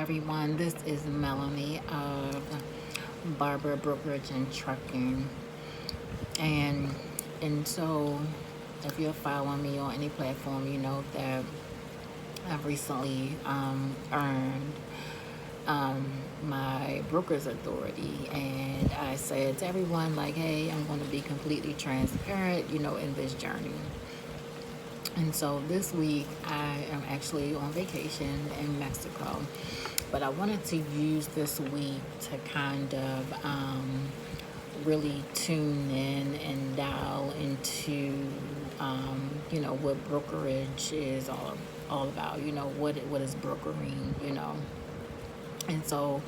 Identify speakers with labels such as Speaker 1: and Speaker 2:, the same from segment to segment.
Speaker 1: everyone. This is Melanie of Barber, Brokerage, and Trucking. And so if you're following me on any platform, you know that I've recently earned my broker's authority. And I said to everyone, like, hey, I'm going to be completely transparent, in this journey. And so this week I am actually on vacation in Mexico, but I wanted to use this week to kind of really tune in and dial into, what brokerage is all about. What is brokering. And so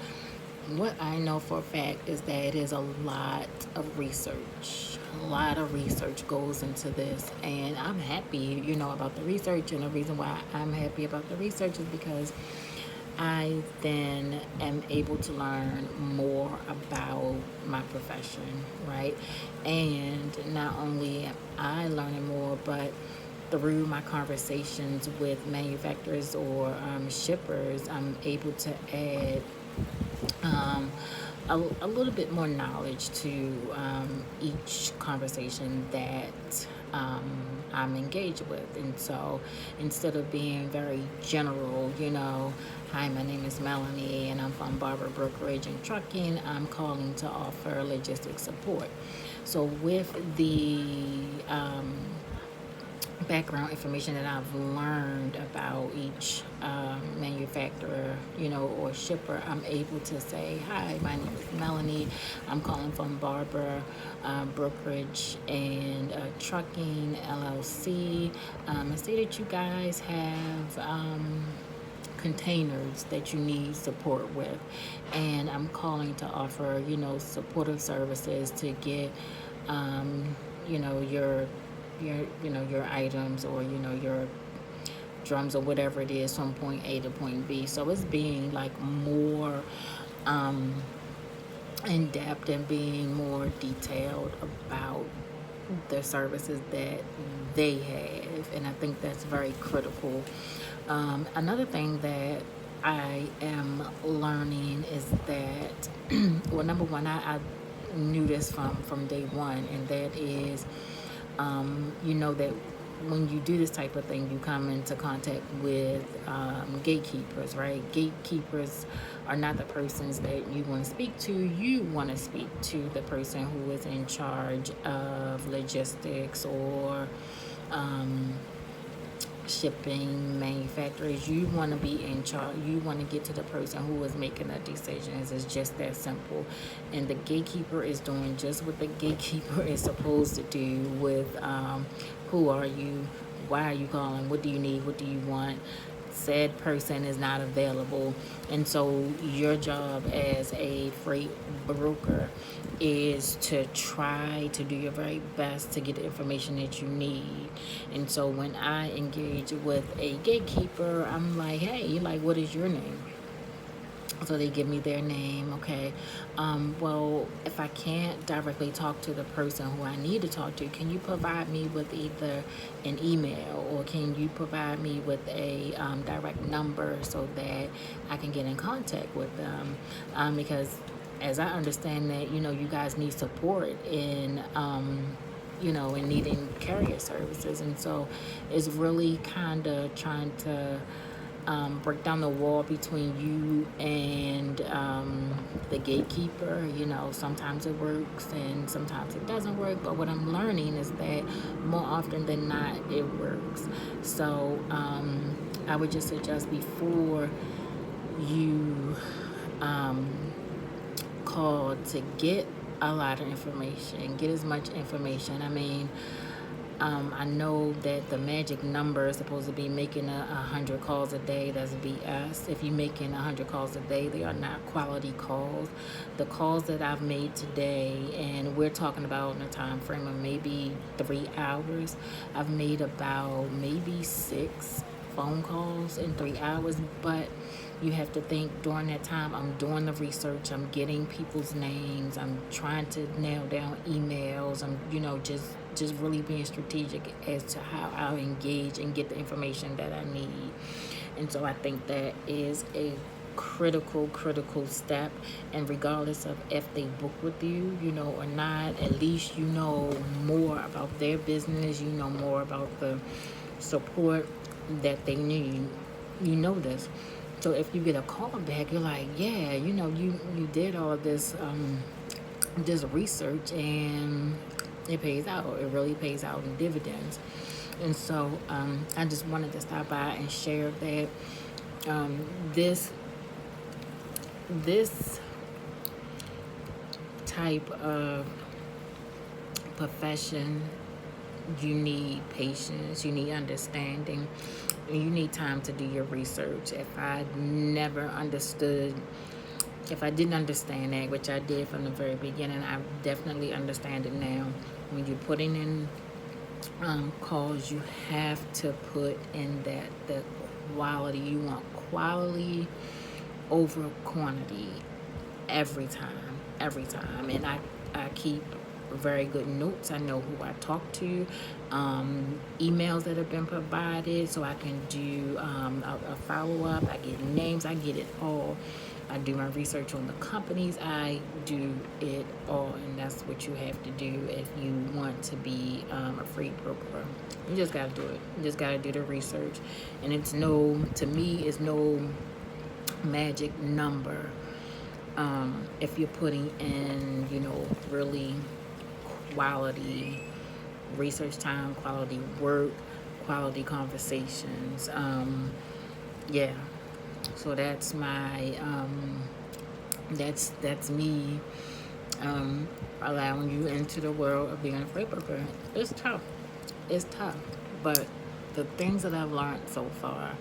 Speaker 1: what I know for a fact is that it is a lot of research. A lot of research goes into this, and I'm happy, about the research. And the reason why I'm happy about the research is because I then am able to learn more about my profession, right? And not only am I learning more, but through my conversations with manufacturers or shippers, I'm able to add a little bit more knowledge to each conversation that I'm engaged with. And so instead of being very general, hi, my name is Melanie and I'm from Barber, Brokerage, and Trucking, I'm calling to offer logistics support. So with the background information that I've learned about each manufacturer, or shipper, I'm able to say, hi, my name is Melanie. I'm calling from Barber, Brokerage, and Trucking, LLC. I see that you guys have containers that you need support with, and I'm calling to offer, supportive services to get, your items, or your drums, or whatever it is, from point A to point B. So it's being like more in depth and being more detailed about the services that they have, and I think that's very critical. Another thing that I am learning is that well, number one, I knew this from day one, and that is that when you do this type of thing, you come into contact with gatekeepers, right? Gatekeepers are not the persons that you want to speak to. You want to speak to the person who is in charge of logistics or shipping, manufacturers. You want to be in charge. You want to get to the person who is making the decisions. It's just that simple. And the gatekeeper is doing just what the gatekeeper is supposed to do with who are you, why are you calling, what do you need, what do you want. Said person is not available. And so your job as a freight broker is to try to do your very best to get the information that you need. And so when I engage with a gatekeeper, I'm like, hey, like, what is your name? So they give me their name. Okay, well, if I can't directly talk to the person who I need to talk to, can you provide me with either an email, or can you provide me with a direct number so that I can get in contact with them? Because as I understand that, you guys need support in in needing carrier services. And so it's really kind of trying to break down the wall between you and the gatekeeper. Sometimes it works and sometimes it doesn't work, but what I'm learning is that more often than not it works. So I would just suggest, before you call, to get a lot of information, get as much information. I mean, I know that the magic number is supposed to be making 100 calls a day. That's BS. If you're making 100 calls a day, they are not quality calls. The calls that I've made today, and we're talking about in a time frame of maybe 3 hours, I've made about maybe 6 phone calls in 3 hours. But you have to think, during that time, I'm doing the research, I'm getting people's names, I'm trying to nail down emails, I'm just really being strategic as to how I'll engage and get the information that I need. And so I think that is a critical step. And regardless of if they book with you, or not, at least you know more about their business. You know more about the support that they need. You know this. So if you get a call back, you're like, yeah, you did all this research, and it pays out. It really pays out in dividends. And so I just wanted to stop by and share that this type of profession, you need patience, you need understanding, and you need time to do your research. If I didn't understand that, which I did from the very beginning, I definitely understand it now. When you're putting in calls, you have to put in the quality. You want quality over quantity every time. And I keep very good notes. I know who I talk to, emails that have been provided, so I can do a follow-up. I get names, I get it all. I do my research on the companies. I do it all, and that's what you have to do if you want to be a freight broker. You just gotta do it. You just gotta do the research, and to me, it's no magic number. If you're putting in, really quality research time, quality work, quality conversations. Yeah. So that's my that's me allowing you into the world of being a freight broker. It's tough, but the things that I've learned so far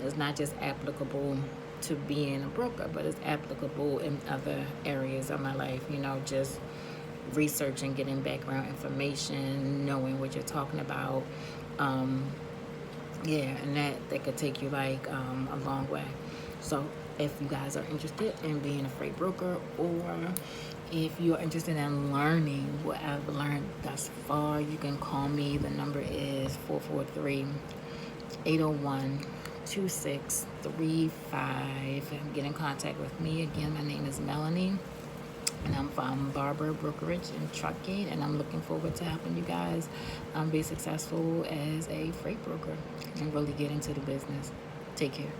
Speaker 1: is not just applicable to being a broker, but it's applicable in other areas of my life. Just researching, getting background information, knowing what you're talking about. And that could take you like a long way. So if you guys are interested in being a freight broker, or if you're interested in learning what I've learned thus far, you can call me. The number is 443-801-2635. Get in contact with me. Again, my name is Melanie, and I'm from Barber, Brokerage, and Trucking, and I'm looking forward to helping you guys be successful as a freight broker and really get into the business. Take care.